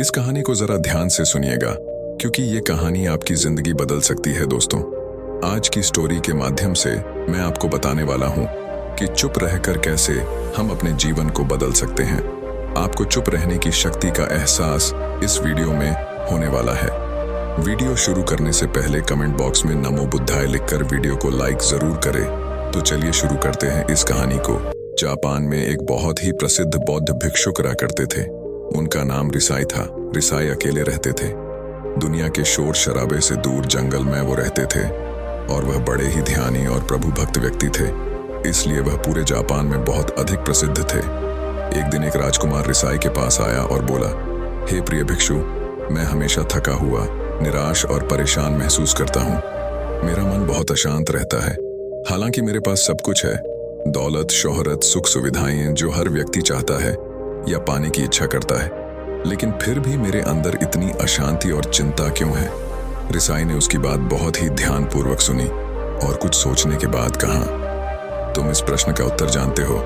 इस कहानी को जरा ध्यान से सुनिएगा, क्योंकि ये कहानी आपकी जिंदगी बदल सकती है दोस्तों। आज की स्टोरी के माध्यम से मैं आपको बताने वाला हूँ कि चुप रहकर कैसे हम अपने जीवन को बदल सकते हैं। आपको चुप रहने की शक्ति का एहसास इस वीडियो में होने वाला है। वीडियो शुरू करने से पहले कमेंट बॉक्स में नमो बुद्धाय लिखकर वीडियो को लाइक जरूर करें। तो चलिए शुरू करते हैं इस कहानी को। जापान में एक बहुत ही प्रसिद्ध बौद्ध भिक्षुक रहा करते थे। उनका नाम रिसाई था। रिसाई अकेले रहते थे। दुनिया के शोर शराबे से दूर जंगल में वो रहते थे और वह बड़े ही ध्यानी और प्रभु भक्त व्यक्ति थे, इसलिए वह पूरे जापान में बहुत अधिक प्रसिद्ध थे। एक दिन एक राजकुमार रिसाई के पास आया और बोला, हे प्रिय भिक्षु, मैं हमेशा थका हुआ, निराश और परेशान महसूस करता हूँ। मेरा मन बहुत अशांत रहता है। हालांकि मेरे पास सब कुछ है, दौलत, शोहरत, सुख सुविधाएं जो हर व्यक्ति चाहता है या पाने की इच्छा करता है, लेकिन फिर भी मेरे अंदर इतनी अशांति और चिंता क्यों है। रिसाई ने उसकी बात बहुत ही ध्यानपूर्वक सुनी और कुछ सोचने के बाद कहा, तुम इस प्रश्न का उत्तर जानते हो,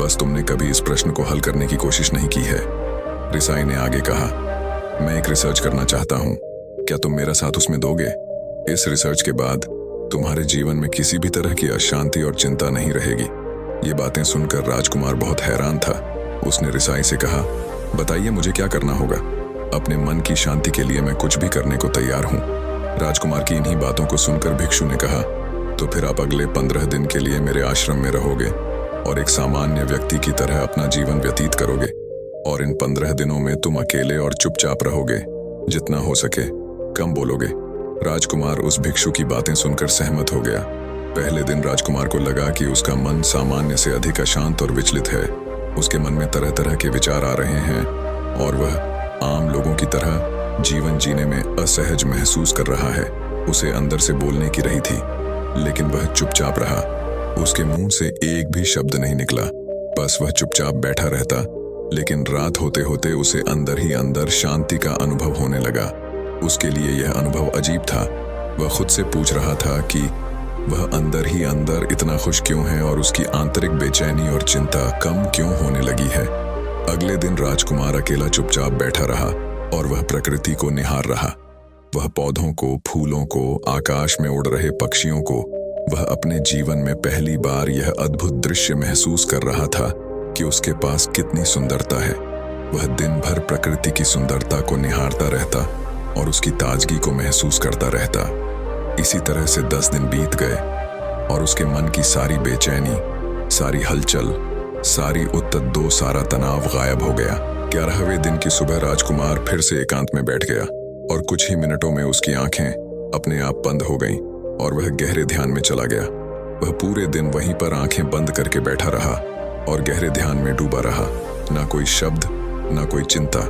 बस तुमने कभी इस प्रश्न को हल करने की कोशिश नहीं की है। रिसाई ने आगे कहा, मैं एक रिसर्च करना चाहता हूँ, क्या तुम मेरा साथ उसमें दोगे? इस रिसर्च के बाद तुम्हारे जीवन में किसी भी तरह की अशांति और चिंता नहीं रहेगी। ये बातें सुनकर राजकुमार बहुत हैरान था। उसने रिसाई से कहा, बताइए मुझे क्या करना होगा? अपने मन की शांति के लिए मैं कुछ भी करने को तैयार हूँ। राजकुमार की इन्हीं बातों को सुनकर भिक्षु ने कहा, तो फिर आप अगले 15 दिन के लिए मेरे आश्रम में रहोगे और एक सामान्य व्यक्ति की तरह अपना जीवन व्यतीत करोगे, और इन 15 दिनों में तुम अकेले और चुपचाप रहोगे, जितना हो सके कम बोलोगे। राजकुमार उस भिक्षु की बातें सुनकर सहमत हो गया। पहले दिन राजकुमार को लगा कि उसका मन सामान्य से अधिक अशांत और विचलित है। उसके मन में तरह तरह के विचार आ रहे हैं और वह आम लोगों की तरह जीवन जीने में असहज महसूस कर रहा है। उसे अंदर से बोलने की रही थी, लेकिन वह चुपचाप रहा। उसके मुंह से एक भी शब्द नहीं निकला, बस वह चुपचाप बैठा रहता। लेकिन रात होते होते उसे अंदर ही अंदर शांति का अनुभव होने लगा। उसके लिए यह अनुभव अजीब था। वह खुद से पूछ रहा था कि वह अंदर ही अंदर इतना खुश क्यों है और उसकी आंतरिक बेचैनी और चिंता कम क्यों होने लगी है। अगले दिन राजकुमार अकेला चुपचाप बैठा रहा और वह प्रकृति को निहार रहा। वह पौधों को, फूलों को, आकाश में उड़ रहे पक्षियों को, वह अपने जीवन में पहली बार यह अद्भुत दृश्य महसूस कर रहा था कि उसके पास कितनी सुंदरता है। वह दिन भर प्रकृति की सुंदरता को निहारता रहता और उसकी ताजगी को महसूस करता रहता। इसी तरह से 10 दिन बीत गए और उसके मन की सारी बेचैनी, सारी हलचल, सारी उद्दत, सारा तनाव गायब हो गया। 11वें दिन की सुबह राजकुमार फिर से एकांत में बैठ गया और कुछ ही मिनटों में उसकी आंखें अपने आप बंद हो गईं और वह गहरे ध्यान में चला गया। वह पूरे दिन वहीं पर आंखें बंद करके बैठा रहा और गहरे ध्यान में डूबा रहा। ना कोई शब्द, ना कोई चिंता।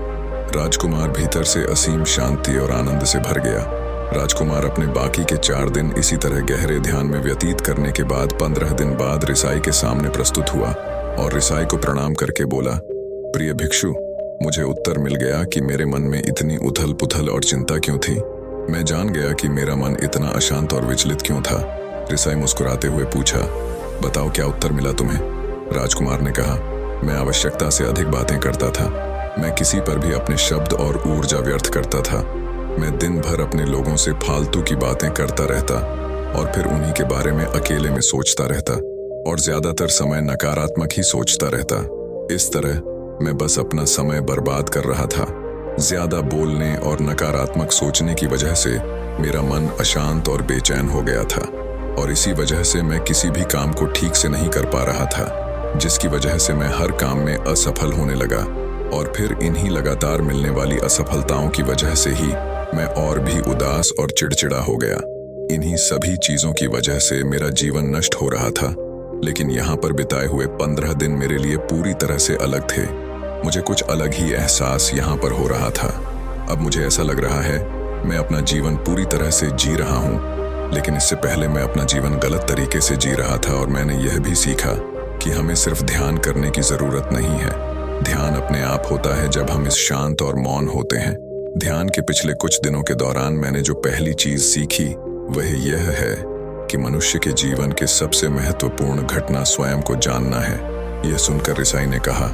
राजकुमार भीतर से असीम शांति और आनंद से भर गया। राजकुमार अपने बाकी के 4 दिन इसी तरह गहरे ध्यान में व्यतीत करने के बाद 15 दिन बाद रिसाई के सामने प्रस्तुत हुआ और रिसाई को प्रणाम करके बोला, प्रिय भिक्षु, मुझे उत्तर मिल गया कि मेरे मन में इतनी उथल पुथल और चिंता क्यों थी। मैं जान गया कि मेरा मन इतना अशांत और विचलित क्यों था। रिसाई मुस्कुराते हुए पूछा, बताओ क्या उत्तर मिला तुम्हें? राजकुमार ने कहा, मैं आवश्यकता से अधिक बातें करता था। मैं किसी पर भी अपने शब्द और ऊर्जा व्यर्थ करता था। मैं दिन भर अपने लोगों से फालतू की बातें करता रहता और फिर उन्हीं के बारे में अकेले में सोचता रहता और ज्यादातर समय नकारात्मक ही सोचता रहता। इस तरह मैं बस अपना समय बर्बाद कर रहा था। ज्यादा बोलने और नकारात्मक सोचने की वजह से मेरा मन अशांत और बेचैन हो गया था और इसी वजह से मैं किसी भी काम को ठीक से नहीं कर पा रहा था, जिसकी वजह से मैं हर काम में असफल होने लगा और फिर इन्हीं लगातार मिलने वाली असफलताओं की वजह से ही मैं और भी उदास और चिड़चिड़ा हो गया। इन्हीं सभी चीजों की वजह से मेरा जीवन नष्ट हो रहा था। लेकिन यहाँ पर बिताए हुए 15 दिन मेरे लिए पूरी तरह से अलग थे। मुझे कुछ अलग ही एहसास यहाँ पर हो रहा था। अब मुझे ऐसा लग रहा है मैं अपना जीवन पूरी तरह से जी रहा हूँ, लेकिन इससे पहले मैं अपना जीवन गलत तरीके से जी रहा था और मैंने यह भी सीखा कि हमें सिर्फ ध्यान करने की जरूरत नहीं है। ध्यान अपने आप होता है जब हम इस शांत और मौन होते हैं। ध्यान के पिछले कुछ दिनों के दौरान मैंने जो पहली चीज सीखी वह यह है कि मनुष्य के जीवन के सबसे महत्वपूर्ण घटना स्वयं को जानना है। यह सुनकर रिसाई ने कहा,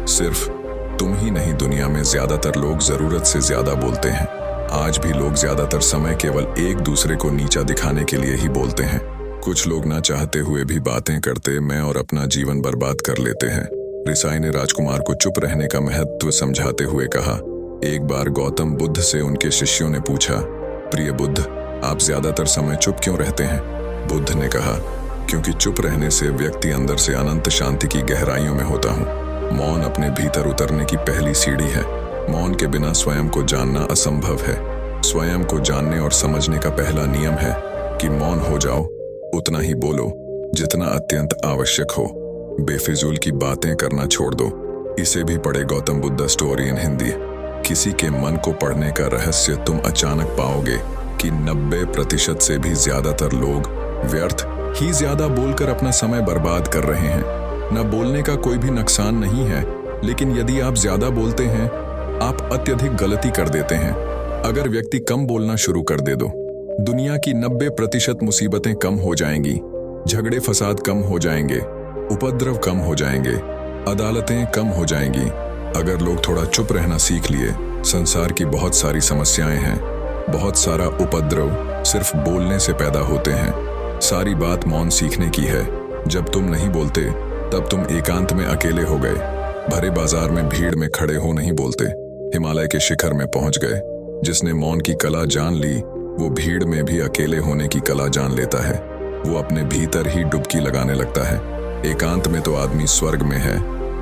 सिर्फ तुम ही नहीं, दुनिया में ज्यादातर लोग जरूरत से ज्यादा बोलते हैं। आज भी लोग ज्यादातर समय केवल एक दूसरे को नीचा दिखाने के लिए ही बोलते हैं। कुछ लोग ना चाहते हुए भी बातें करते मैं और अपना जीवन बर्बाद कर लेते हैं। रिसाई ने राजकुमार को चुप रहने का महत्व समझाते हुए कहा। एक बार गौतम बुद्ध से उनके शिष्यों ने पूछा, प्रिय बुद्ध, आप ज्यादातर समय चुप क्यों रहते हैं? बुद्ध ने कहा, क्योंकि चुप रहने से व्यक्ति अंदर से अनंत शांति की गहराइयों में होता हूँ। मौन अपने भीतर उतरने की पहली सीढ़ी है। मौन के बिना स्वयं को जानना असंभव है। स्वयं को जानने और समझने का पहला नियम है कि मौन हो जाओ, उतना ही बोलो जितना अत्यंत आवश्यक हो। बेफिजूल की बातें करना छोड़ दो। इसे भी पढ़े गौतम बुद्ध स्टोरी इन हिंदी। किसी के मन को पढ़ने का रहस्य तुम अचानक पाओगे कि 90% से भी ज्यादातर लोग व्यर्थ ही ज्यादा बोलकर अपना समय बर्बाद कर रहे हैं। न बोलने का कोई भी नुकसान नहीं है, लेकिन यदि आप ज्यादा बोलते हैं आप अत्यधिक गलती कर देते हैं। अगर व्यक्ति कम बोलना शुरू कर दे दो, दुनिया की 90% मुसीबतें कम हो जाएंगी, झगड़े फसाद कम हो जाएंगे, उपद्रव कम हो जाएंगे, अदालतें कम हो जाएंगी। अगर लोग थोड़ा चुप रहना सीख लिए, संसार की बहुत सारी समस्याएं हैं, बहुत सारा उपद्रव सिर्फ बोलने से पैदा होते हैं। सारी बात मौन सीखने की है। जब तुम नहीं बोलते तब तुम एकांत में अकेले हो गए। भरे बाजार में भीड़ में खड़े हो नहीं बोलते, हिमालय के शिखर में पहुंच गए। जिसने मौन की कला जान ली वो भीड़ में भी अकेले होने की कला जान लेता है। वो अपने भीतर ही डुबकी लगाने लगता है। एकांत में तो आदमी स्वर्ग में है,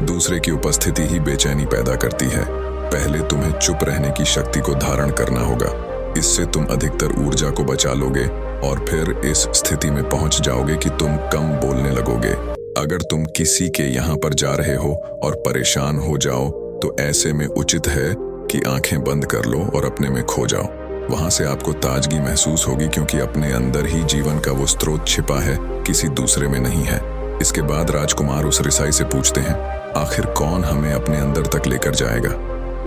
दूसरे की उपस्थिति ही बेचैनी पैदा करती है। पहले तुम्हें चुप रहने की शक्ति को धारण करना होगा। इससे तुम अधिकतर ऊर्जा को बचा लोगे और फिर इस स्थिति में पहुंच जाओगे कि तुम कम बोलने लगोगे। अगर तुम किसी के यहाँ पर जा रहे हो और परेशान हो जाओ तो ऐसे में उचित है कि आंखें बंद कर लो और अपने में खो जाओ। वहां से आपको ताजगी महसूस होगी, क्योंकि अपने अंदर ही जीवन का वो स्रोत छिपा है, किसी दूसरे में नहीं है। इसके बाद राजकुमार उस रिसाई से पूछते हैं, आखिर कौन हमें अपने अंदर तक लेकर जाएगा?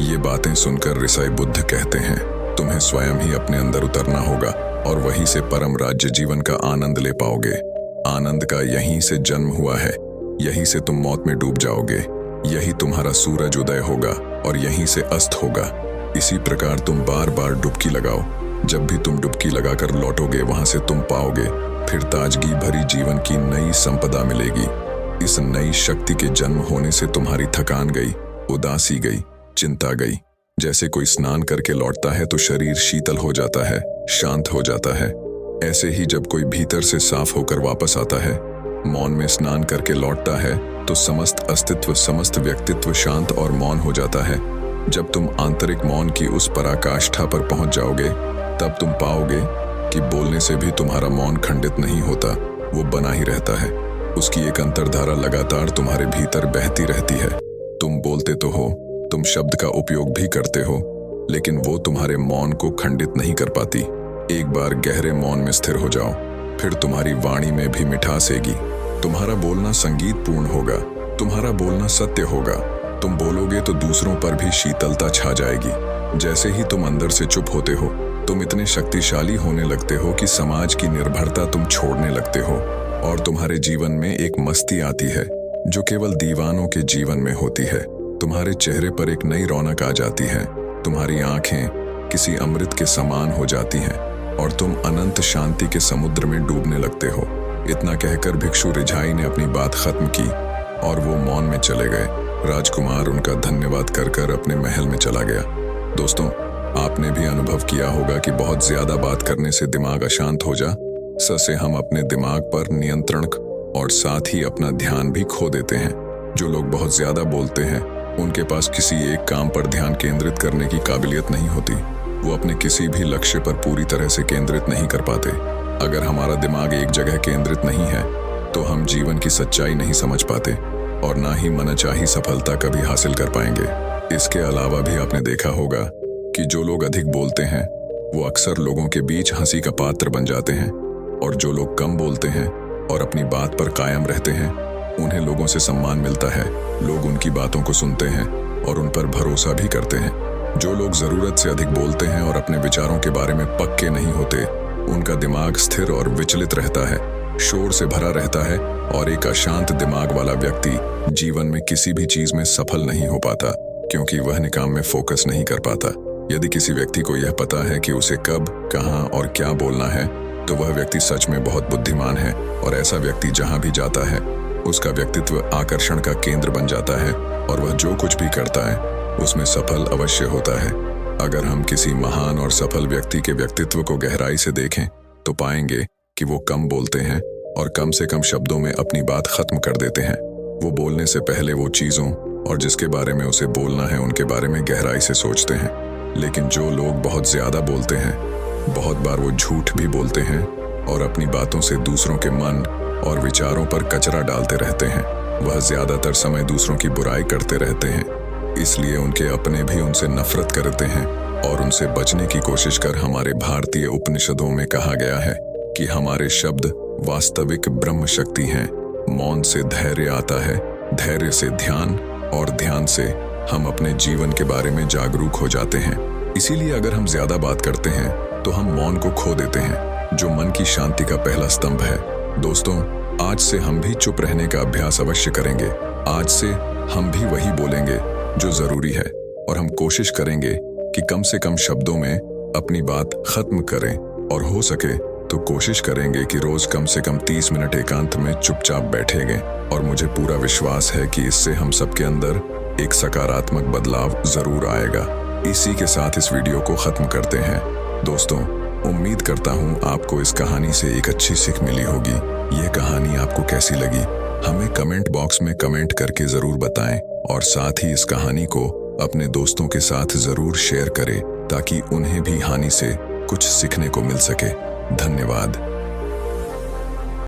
ये बातें सुनकर रिसाई बुद्ध कहते हैं, तुम्हें स्वयं ही अपने अंदर उतरना होगा और वहीं से परम राज्य जीवन का आनंद ले पाओगे। आनंद का यहीं से जन्म हुआ है, यहीं से तुम मौत में डूब जाओगे, यही तुम्हारा सूरज उदय होगा और यहीं से अस्त होगा। इसी प्रकार तुम बार बार डुबकी लगाओ। जब भी तुम डुबकी लगाकर लौटोगे वहां से तुम पाओगे फिर ताजगी भरी जीवन की नई संपदा मिलेगी। इस नई शक्ति के जन्म होने से तुम्हारी थकान गई, उदासी गई, चिंता गई। जैसे कोई स्नान करके लौटता है तो शरीर शीतल हो जाता है, शांत हो जाता है। ऐसे ही जब कोई भीतर से साफ होकर वापस आता है, मौन में स्नान करके लौटता है, तो समस्त अस्तित्व, समस्त व्यक्तित्व शांत और मौन हो जाता है। जब तुम आंतरिक मौन की उस पराकाष्ठा पर पहुंच जाओगे तब तुम पाओगे कि बोलने से भी तुम्हारा मौन खंडित नहीं होता, वो बना ही रहता है। उसकी एक अंतर्धारा लगातार तुम्हारे भीतर बहती रहती है। तुम बोलते तो हो, तुम शब्द का उपयोग भी करते हो, लेकिन वो तुम्हारे मौन को खंडित नहीं कर पाती। एक बार गहरे मौन में स्थिर हो जाओ, फिर तुम्हारी वाणी में भी मिठास आएगी। तुम्हारा बोलना संगीतपूर्ण होगा, तुम्हारा बोलना सत्य होगा। तुम बोलोगे तो दूसरों पर भी शीतलता छा जाएगी। जैसे ही तुम अंदर से चुप होते हो, तुम इतने शक्तिशाली होने लगते हो कि समाज की निर्भरता तुम छोड़ने लगते हो और तुम्हारे जीवन में एक मस्ती आती है जो केवल दीवानों के जीवन में होती है। तुम्हारे चेहरे पर एक नई रौनक आ जाती है, तुम्हारी आंखें किसी अमृत के समान हो जाती हैं और तुम अनंत शांति के समुद्र में डूबने लगते हो। इतना कहकर भिक्षु रिझाई ने अपनी बात खत्म की और वो मौन में चले गए। राजकुमार उनका धन्यवाद कर कर अपने महल में चला गया। दोस्तों, आपने भी अनुभव किया होगा कि बहुत ज्यादा बात करने से दिमाग अशांत हो जा से हम अपने दिमाग पर नियंत्रण और साथ ही अपना ध्यान भी खो देते हैं। जो लोग बहुत ज्यादा बोलते हैं उनके पास किसी एक काम पर ध्यान केंद्रित करने की काबिलियत नहीं होती। वो अपने किसी भी लक्ष्य पर पूरी तरह से केंद्रित नहीं कर पाते। अगर हमारा दिमाग एक जगह केंद्रित नहीं है तो हम जीवन की सच्चाई नहीं समझ पाते और ना ही मनचाही सफलता कभी हासिल कर पाएंगे। इसके अलावा भी आपने देखा होगा कि जो लोग अधिक बोलते हैं वो अक्सर लोगों के बीच हंसी का पात्र बन जाते हैं और जो लोग कम बोलते हैं और अपनी बात पर कायम रहते हैं उन्हें लोगों से सम्मान मिलता है। लोग उनकी बातों को सुनते हैं और उन पर भरोसा भी करते हैं। जो लोग जरूरत से अधिक बोलते हैं और अपने विचारों के बारे में पक्के नहीं होते, उनका दिमाग स्थिर और विचलित रहता है, शोर से भरा रहता है और एक अशांत दिमाग वाला व्यक्ति जीवन में किसी भी चीज में सफल नहीं हो पाता। क्योंकि वह अपने काम में फोकस नहीं कर पाता। यदि किसी व्यक्ति को यह पता है कि उसे कब, कहाँ और क्या बोलना है, तो वह व्यक्ति सच में बहुत बुद्धिमान है और ऐसा व्यक्ति जहाँ भी जाता है उसका व्यक्तित्व आकर्षण का केंद्र बन जाता है और वह जो कुछ भी करता है उसमें सफल अवश्य होता है। अगर हम किसी महान और सफल व्यक्ति के व्यक्तित्व को गहराई से देखें तो पाएंगे कि वो कम बोलते हैं और कम से कम शब्दों में अपनी बात खत्म कर देते हैं। वो बोलने से पहले वो चीज़ों और जिसके बारे में उसे बोलना है उनके बारे में गहराई से सोचते हैं। लेकिन जो लोग बहुत ज़्यादा बोलते हैं, बहुत बार वो झूठ भी बोलते हैं और अपनी बातों से दूसरों के मन और विचारों पर कचरा डालते रहते हैं। वह ज़्यादातर समय दूसरों की बुराई करते रहते हैं, इसलिए उनके अपने भी उनसे नफरत करते हैं और उनसे बचने की कोशिश कर। हमारे भारतीय उपनिषदों में कहा गया है कि हमारे शब्द वास्तविक ब्रह्म शक्ति हैं। मौन से धैर्य आता है, धैर्य से ध्यान और ध्यान से हम अपने जीवन के बारे में जागरूक हो जाते हैं। इसीलिए अगर हम ज्यादा बात करते हैं तो हम मौन को खो देते हैं, जो मन की शांति का पहला स्तंभ है। दोस्तों, आज से हम भी चुप रहने का अभ्यास अवश्य करेंगे। आज से हम भी वही बोलेंगे जो जरूरी है और हम कोशिश करेंगे कि कम से कम शब्दों में अपनी बात खत्म करें और हो सके तो कोशिश करेंगे कि रोज कम से कम 30 मिनट एकांत में चुपचाप बैठेंगे। और मुझे पूरा विश्वास है कि इससे हम सबके अंदर एक सकारात्मक बदलाव जरूर आएगा। इसी के साथ इस वीडियो को खत्म करते हैं। दोस्तों, उम्मीद करता हूँ आपको इस कहानी से एक अच्छी सीख मिली होगी। ये कहानी आपको कैसी लगी हमें कमेंट बॉक्स में कमेंट करके जरूर बताएं और साथ ही इस कहानी को अपने दोस्तों के साथ जरूर शेयर करें ताकि उन्हें भी हानि से कुछ सीखने को मिल सके। धन्यवाद।